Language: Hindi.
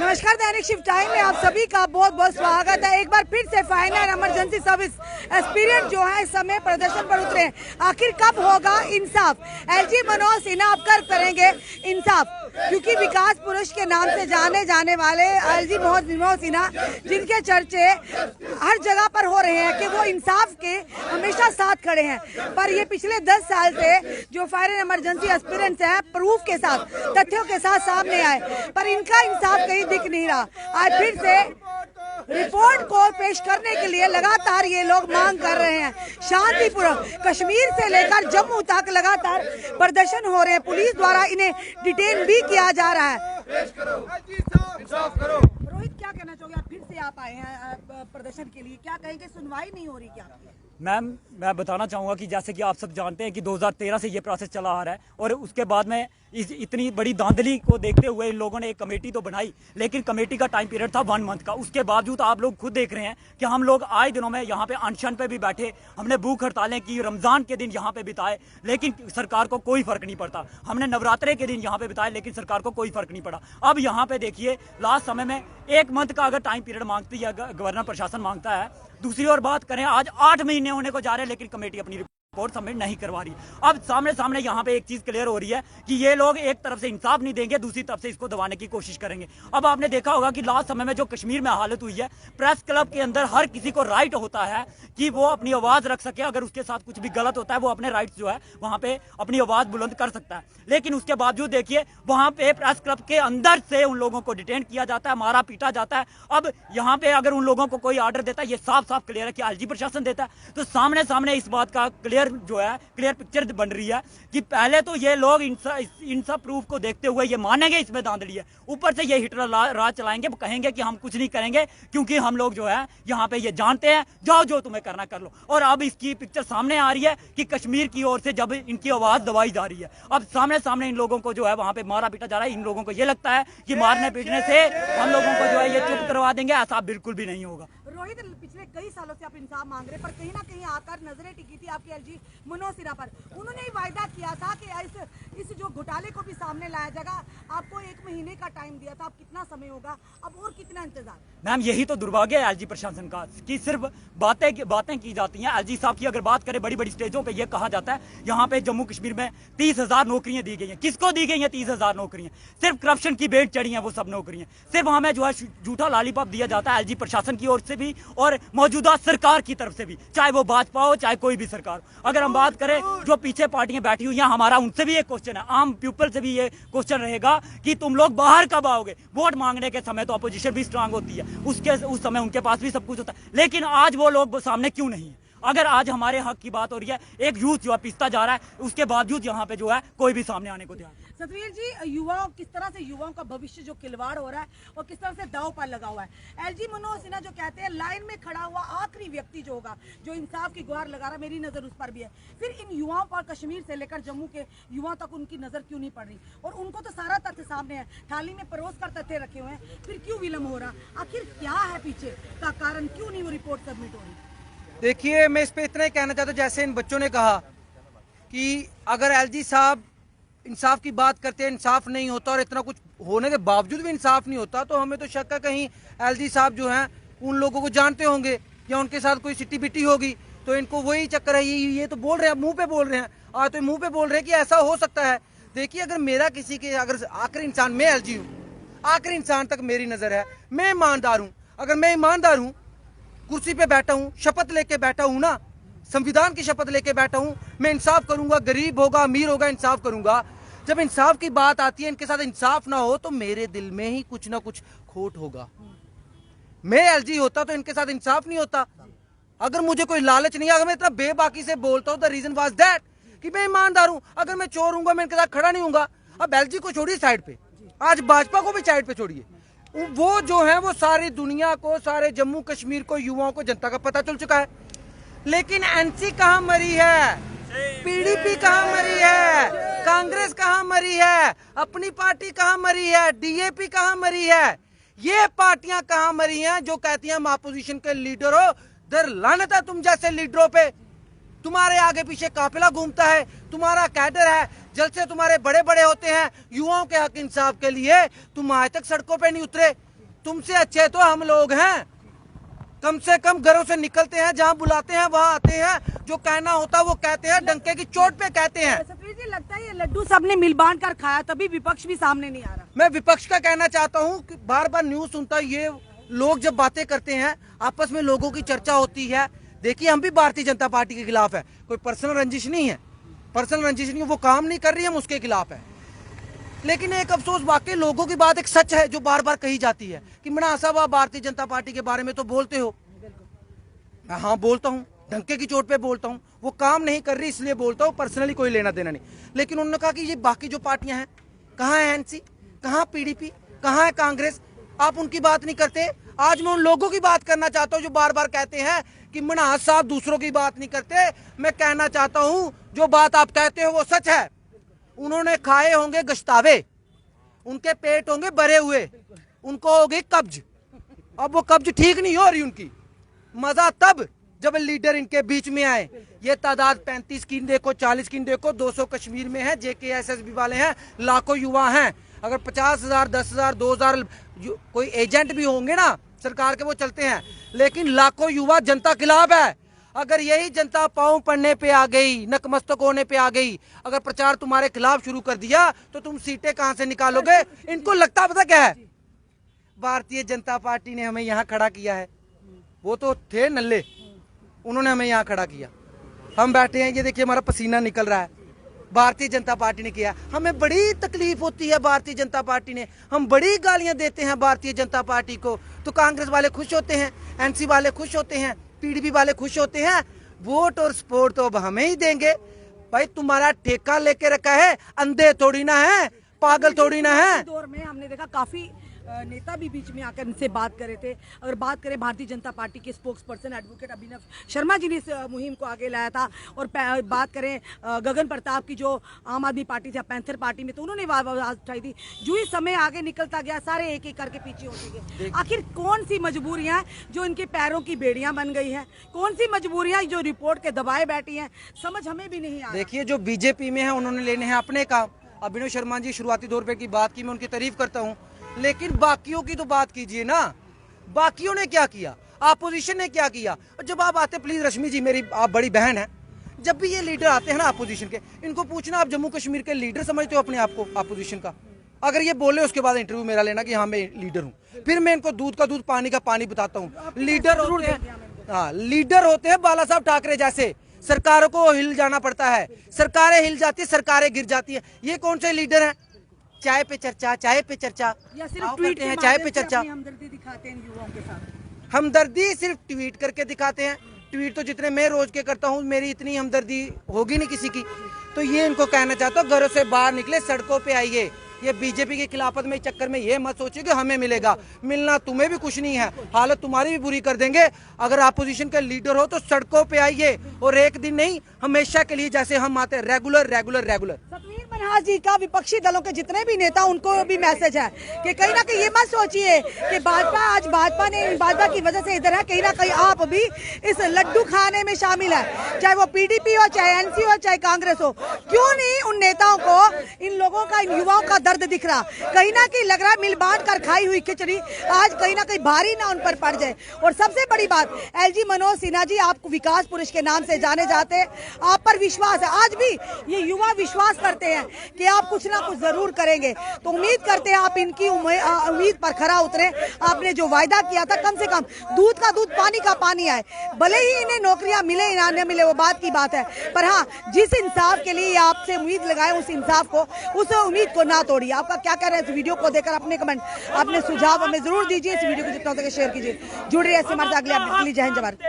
नमस्कार, दैनिक शिफ्ट टाइम में आप सभी का बहुत बहुत स्वागत है। एक बार फिर से फाइनल इमरजेंसी सर्विस एस्पिरेंट जो है इस समय प्रदर्शन पर उतरे हैं। आखिर कब होगा इंसाफ? एलजी मनोज सिन्हा अब कर करेंगे इंसाफ, क्योंकि विकास पुरुष के नाम से जाने जाने वाले एलजी मनोज सिन्हा, जिनके चर्चे हर जगह पर हो रहे हैं कि वो इंसाफ के हमेशा साथ खड़े हैं, पर ये पिछले 10 साल से जो फाइनल इमरजेंसी एस्पिरेंट्स है प्रूफ के साथ, तथ्यों के साथ सामने आए, पर इनका इंसाफ कहीं दिख नहीं रहा। आज फिर से रिपोर्ट को पेश करने के लिए लगातार ये लोग मांग कर रहे हैं। शांतिपूर्वक कश्मीर से लेकर जम्मू तक लगातार प्रदर्शन हो रहे हैं। पुलिस द्वारा इन्हें डिटेन भी किया जा रहा है। रोहित, क्या कहना चाहोगे? आप फिर से आप आए हैं प्रदर्शन के लिए, क्या कहेंगे? सुनवाई नहीं हो रही क्या? मैम, मैं बताना चाहूँगा कि जैसे कि आप सब जानते हैं कि 2013 से ये प्रोसेस चला आ रहा है और उसके बाद में इतनी बड़ी धांधली को देखते हुए इन लोगों ने एक कमेटी तो बनाई, लेकिन कमेटी का टाइम पीरियड था 1 मंथ का। उसके बावजूद आप लोग खुद देख रहे हैं कि हम लोग आए दिनों में यहाँ पे अनशन पे भी बैठे, हमने भूख हड़तालें की, रमजान के दिन यहाँ पे बिताए, लेकिन सरकार को कोई फर्क नहीं पड़ता। हमने नवरात्रे के दिन यहाँ पे बिताए, लेकिन सरकार को कोई फर्क नहीं पड़ा। अब यहाँ पे देखिए, लास्ट समय में 1 मंथ का अगर टाइम पीरियड मांगती है, गवर्नर प्रशासन मांगता है। दूसरी ओर बात करें, आज 8 महीने होने को जा रहे हैं, लेकिन कमेटी अपनी रिपोर्ट सबमिट नहीं करवा रही। अब सामने सामने यहाँ पे एक चीज क्लियर हो रही है कि ये लोग एक तरफ से इंसाफ नहीं देंगे, दूसरी तरफ से इसको दबाने की कोशिश करेंगे। अब आपने देखा होगा कि लास्ट समय में जो कश्मीर में हालत हुई है, प्रेस क्लब के अंदर हर किसी को राइट होता है कि वो अपनी आवाज रख सके। अगर उसके साथ कुछ भी गलत होता है, वो अपने राइट्स जो है वहां पे अपनी आवाज बुलंद कर सकता है। लेकिन उसके बावजूद देखिए, वहां पे प्रेस क्लब के अंदर से उन लोगों को डिटेन किया जाता है, मारा पीटा जाता है। अब यहाँ पे अगर उन लोगों को कोई आर्डर देता है, ये साफ साफ क्लियर है कि एलजी प्रशासन देता है। तो सामने सामने इस बात का क्लियर पिक्चर बन रही है कि पहले तो ये लोग इन सब प्रूफ को देखते हुए ये मानेंगे इसमें धांधली है, ऊपर से ये हिटलर राज चलाएंगे, कहेंगे कि हम कुछ नहीं करेंगे क्योंकि हम लोग जो है यहाँ पे ये जानते हैं, जाओ जो तुम्हें करना कर लो। और अब इसकी पिक्चर सामने आ रही है कि कश्मीर की ओर से जब इनकी आवाज दबाई जा रही है, अब सामने सामने इन लोगों को जो है वहां पे मारा पीटा जा रहा है। इन लोगों को ये लगता है कि मारने पीटने से हम लोगों को जो है ये चुप करवा देंगे, ऐसा बिल्कुल भी नहीं होगा। रोहित, पिछले कई सालों से आप इंसाफ मांग रहे, पर कहीं ना कहीं आकर नजरें टिकी थी आपकी एलजी मनोज सिन्हा पर। उन्होंने ही वायदा किया था कि इस जो घोटाले को भी सामने लाया जाएगा। आपको 1 महीने का टाइम दिया था, अब कितना समय होगा, अब और कितना इंतजार? मैम, यही तो दुर्भाग्य है एलजी प्रशासन का कि सिर्फ बातें की जाती हैं। एलजी साहब की अगर बात करें, बड़ी बड़ी स्टेजों पे ये कहा जाता है यहाँ पे जम्मू कश्मीर में 30,000 नौकरियां दी गई हैं। किसको दी गई हैं 30,000 नौकरियां? सिर्फ करप्शन की बेट चढ़ी हैं वो सब नौकरियां। सिर्फ हमें जो है झूठा लॉलीपॉप दिया जाता है एलजी प्रशासन की ओर से भी और मौजूदा सरकार की तरफ से भी, चाहे वो भाजपा हो चाहे कोई भी सरकार। अगर हम बात करें जो पीछे पार्टियां बैठी हुई हैं, हमारा उनसे भी एक क्वेश्चन है, आम पीपल से भी ये क्वेश्चन रहेगा कि तुम लोग बाहर कब आओगे? वोट मांगने के समय तो अपोजिशन भी स्ट्रांग होती है, उस समय उनके पास भी सब कुछ होता है, लेकिन आज वो लोग सामने क्यों नहीं है? अगर आज हमारे हक की बात हो रही है, एक यूथ जो है पिसता जा रहा है, उसके बावजूद यहाँ पे जो है कोई भी सामने आने को तैयार। सतवीर जी, युवाओं किस तरह से युवाओं का भविष्य जो खिलवाड़ हो रहा है और किस तरह से दांव पर लगा हुआ है। एलजी मनोज सिन्हा जो कहते हैं लाइन में खड़ा हुआ आखिरी व्यक्ति जो होगा, जो इंसाफ की गुहार लगा रहा है, मेरी नजर उस पर भी है। फिर इन युवाओं पर, कश्मीर से लेकर जम्मू के युवाओं तक उनकी नजर क्यों नहीं पड़ रही? और उनको तो सारा तथ्य सामने है, थाली में परोस कर तथ्य रखे हुए हैं, फिर क्यों विलम्ब हो रहा? आखिर क्या है पीछे का कारण, क्यों नहीं वो रिपोर्ट सबमिट हो रही? देखिए, मैं इस पे इतना ही कहना चाहता हूँ, जैसे इन बच्चों ने कहा कि अगर एलजी साहब इंसाफ की बात करते हैं, इंसाफ नहीं होता और इतना कुछ होने के बावजूद भी इंसाफ नहीं होता, तो हमें तो शक है कहीं एलजी साहब जो हैं उन लोगों को जानते होंगे या उनके साथ कोई सिट्टी बिट्टी होगी, तो इनको वही चक्कर है। ये तो बोल रहे हैं, मुंह पे बोल रहे हैं, आज तो मुंह पे बोल रहे हैं कि ऐसा हो सकता है। देखिए, अगर मेरा किसी के, अगर आखिरी इंसान, मैं एलजी हूँ, आखिरी इंसान तक मेरी नजर है, मैं ईमानदार हूँ। अगर मैं ईमानदार हूँ, कुर्सी पे बैठा हूँ, शपथ लेके बैठा हूँ ना, संविधान की शपथ लेके बैठा हूँ, मैं इंसाफ करूंगा, गरीब होगा अमीर होगा इंसाफ करूंगा। जब इंसाफ की बात आती है, इनके साथ इंसाफ ना हो तो मेरे दिल में ही कुछ ना कुछ खोट होगा। मैं एलजी होता तो इनके साथ इंसाफ नहीं होता। अगर मुझे कोई लालच नहीं है, अगर मैं इतना बेबाकी से बोलता हूँ, द रीजन वाज दैट कि मैं ईमानदार हूँ। अगर मैं चोर हूँ, मैं इनके साथ खड़ा नहीं हूँ। अब एलजी को छोड़िए साइड पे, आज भाजपा को भी साइड पे छोड़िए, वो जो है वो सारी दुनिया को, सारे जम्मू कश्मीर को, युवाओं को, जनता का पता चल चुका है। लेकिन एनसी कहाँ मरी है, पीडीपी कहाँ मरी है, कांग्रेस कहाँ मरी है, अपनी पार्टी कहाँ मरी है, डीएपी कहाँ मरी है, ये पार्टियां कहाँ मरी हैं जो कहती हैं हम अपोजिशन के लीडर हो? दर लानत है तुम जैसे लीडरों पे। तुम्हारे आगे पीछे काफिला घूमता है, तुम्हारा कैडर है, जलसे तुम्हारे बड़े बड़े होते हैं युवाओं के हक इंसाफ के लिए, तुम आज तक सड़कों पे नहीं उतरे। तुमसे अच्छे तो हम लोग हैं, कम से कम घरों से निकलते हैं, जहां बुलाते हैं वहां आते हैं, जो कहना होता है वो कहते हैं, डंके की चोट पे कहते हैं। सतवीर जी, लगता है ये लड्डू सबने मिल बांट कर खाया, तभी विपक्ष भी सामने नहीं आ रहा। मैं विपक्ष का कहना चाहता हूं कि बार बार न्यूज सुनता हूं, ये लोग जब बातें करते हैं आपस में लोगों की चर्चा होती है। देखिए, हम भी भारतीय जनता पार्टी के खिलाफ है, कोई पर्सनल रंजिश नहीं है, पर्सनल रंजिश नहीं, वो काम नहीं कर रही है, हम उसके खिलाफ है। लेकिन एक अफसोस, वाकई लोगों की बात एक सच है जो बार बार कही जाती है कि मना साहब आप भारतीय जनता पार्टी के बारे में तो बोलते हो। हाँ, बोलता हूँ, डंके की चोट पे बोलता हूँ, वो काम नहीं कर रही इसलिए बोलता हूँ, पर्सनली कोई लेना देना नहीं। लेकिन उन्होंने कहा कि ये बाकी जो पार्टियां हैं, कहाँ है एनसी, कहाँ पीडीपी, कहाँ है कांग्रेस, आप उनकी बात नहीं करते। आज मैं उन लोगों की बात करना चाहता हूँ जो बार बार कहते हैं कि मना साहब दूसरों की बात नहीं करते। मैं कहना चाहता हूँ जो बात आप कहते हो वो सच है। उन्होंने खाए होंगे गश्तावे, उनके पेट होंगे भरे हुए, उनको हो गई कब्ज। अब वो कब्ज ठीक नहीं हो रही उनकी। मजा तब जब लीडर इनके बीच में आए। ये तादाद 35 की देखो, 40 की देखो, 200 कश्मीर में है, JKSSB वाले हैं, लाखों युवा हैं। अगर 50,000, 10,000, 2,000 कोई एजेंट भी होंगे ना सरकार के, वो चलते हैं, लेकिन लाखों युवा जनता खिलाफ है। अगर यही जनता पांव पड़ने पे आ गई, नकमस्तक होने पे आ गई, अगर प्रचार तुम्हारे खिलाफ शुरू कर दिया तो तुम सीटें कहां से निकालोगे? इनको लगता पता क्या है, भारतीय जनता पार्टी ने हमें यहाँ खड़ा किया है। वो तो थे नल्ले, उन्होंने हमें यहाँ खड़ा किया, हम बैठे हैं, ये देखिए हमारा पसीना निकल रहा है, भारतीय जनता पार्टी ने किया। हमें बड़ी तकलीफ होती है भारतीय जनता पार्टी ने, हम बड़ी गालियां देते हैं भारतीय जनता पार्टी को, तो कांग्रेस वाले खुश होते हैं, एनसी वाले खुश होते हैं, पीडीपी वाले खुश होते हैं। वोट और सपोर्ट तो अब हमें ही देंगे। भाई तुम्हारा ठेका लेके रखा है, अंधे थोड़ी ना है, पागल थोड़ी ना है। दौर में हमने देखा काफी नेता भी बीच में आकर इनसे बात कर रहे थे। अगर बात करें भारतीय जनता पार्टी के स्पोक्स पर्सन एडवोकेट अभिनव शर्मा जी ने इस मुहिम को आगे लाया था, और बात करें गगन प्रताप की जो आम आदमी पार्टी थी, पैंथर पार्टी में, तो उन्होंने आवाज उठाई थी। जो ही समय आगे निकलता गया सारे एक एक करके पीछे होते गए। आखिर कौन सी मजबूरियां जो इनके पैरों की बेड़ियां बन गई है, कौन सी मजबूरियां जो रिपोर्ट के दबाए बैठी है, समझ हमें भी नहीं आ रहा। देखिए, जो बीजेपी में है उन्होंने लेने हैं अपने काम। अभिनव शर्मा जी शुरुआती दौर पे की बात की, मैं उनकी तारीफ करता हूँ, लेकिन बाकियों की तो बात कीजिए ना। बाकियों ने क्या किया, अपोजिशन ने क्या किया? और जब आप आते, प्लीज रश्मि जी मेरी आप बड़ी बहन है, जब भी ये लीडर आते हैं ना अपोजिशन के, इनको पूछना आप जम्मू कश्मीर के लीडर समझते हो अपने आप को अपोजिशन का? अगर ये बोले उसके बाद इंटरव्यू मेरा लेना कि हाँ मैं लीडर हूँ, फिर मैं इनको दूध का दूध पानी का पानी बताता हूँ। लीडर होते हैं, हाँ लीडर होते हैं बाला साहब ठाकरे जैसे, सरकारों को हिल जाना पड़ता है, सरकारें हिल जाती है, सरकारें गिर जाती है। ये कौन से लीडर हैं? चाय पे चर्चा, चाय पे चर्चा, या सिर्फ ट्वीट हैं चाय पे चर्चा। हमदर्दी दिखाते हैं युवाओं के साथ। हमदर्दी सिर्फ ट्वीट करके दिखाते हैं। ट्वीट तो जितने मैं रोज के करता हूँ, मेरी इतनी हमदर्दी होगी नहीं किसी की। तो ये इनको कहना चाहता हूँ, घरों से बाहर निकले, सड़कों पे आइए। ये बीजेपी की खिलाफत में चक्कर में ये मत सोचिए कि हमें मिलेगा, मिलना तुम्हें भी कुछ नहीं है, हालत तुम्हारी भी बुरी कर देंगे। अगर अपोजिशन के लीडर हो तो सड़कों पे आइए, और एक दिन नहीं हमेशा के लिए जैसे हम आते हैं, regular regular regular. Satvir Manhas ji का विपक्षी दलों के जितने भी नेता, उनको भी मैसेज है कि कहीं ना कहीं ये मत सोचिए कि भाजपा की वजह से इधर है, कहीं ना कहीं आप भी इस लड्डू खाने में शामिल है, चाहे वो पीडीपी हो, चाहे एनसी हो, चाहे कांग्रेस हो। क्यों नहीं उन नेताओं को, इन लोगों का, इन युवाओं का दर्द दिख रहा? कहीं ना कहीं लग रहा है मिल बांट कर खाई हुई खिचड़ी आज कहीं ना कहीं भारी ना उन पर पड़ जाए। और सबसे बड़ी बात, एलजी मनोज सिन्हा जी आपको विकास पुरुष के नाम से जाने जाते हैं, आप पर विश्वास है, आज भी ये युवा विश्वास करते हैं कि आप कुछ ना कुछ जरूर करेंगे। तो उम्मीद करते हैं आप इनकी उम्मीद पर खरा उतरे। आपने जो वायदा किया था, कम से कम दूध का दूध पानी का पानी आए, भले ही इन्हें नौकरियां मिले या न मिले वो बात की बात है, पर हाँ जिस इंसाफ के लिए आपसे उम्मीद लगाए, उस इंसाफ को, उस उम्मीद को ना तोड़िए। आपका क्या कह रहे हैं इस वीडियो को देखकर? अपने कमेंट, अपने सुझाव हमें जरूर दीजिए। इस वीडियो को जितना हो सके शेयर कीजिए। जुड़ रही है हमारे साथ अगले अपडेट के लिए। जय हिंद, जय भारत।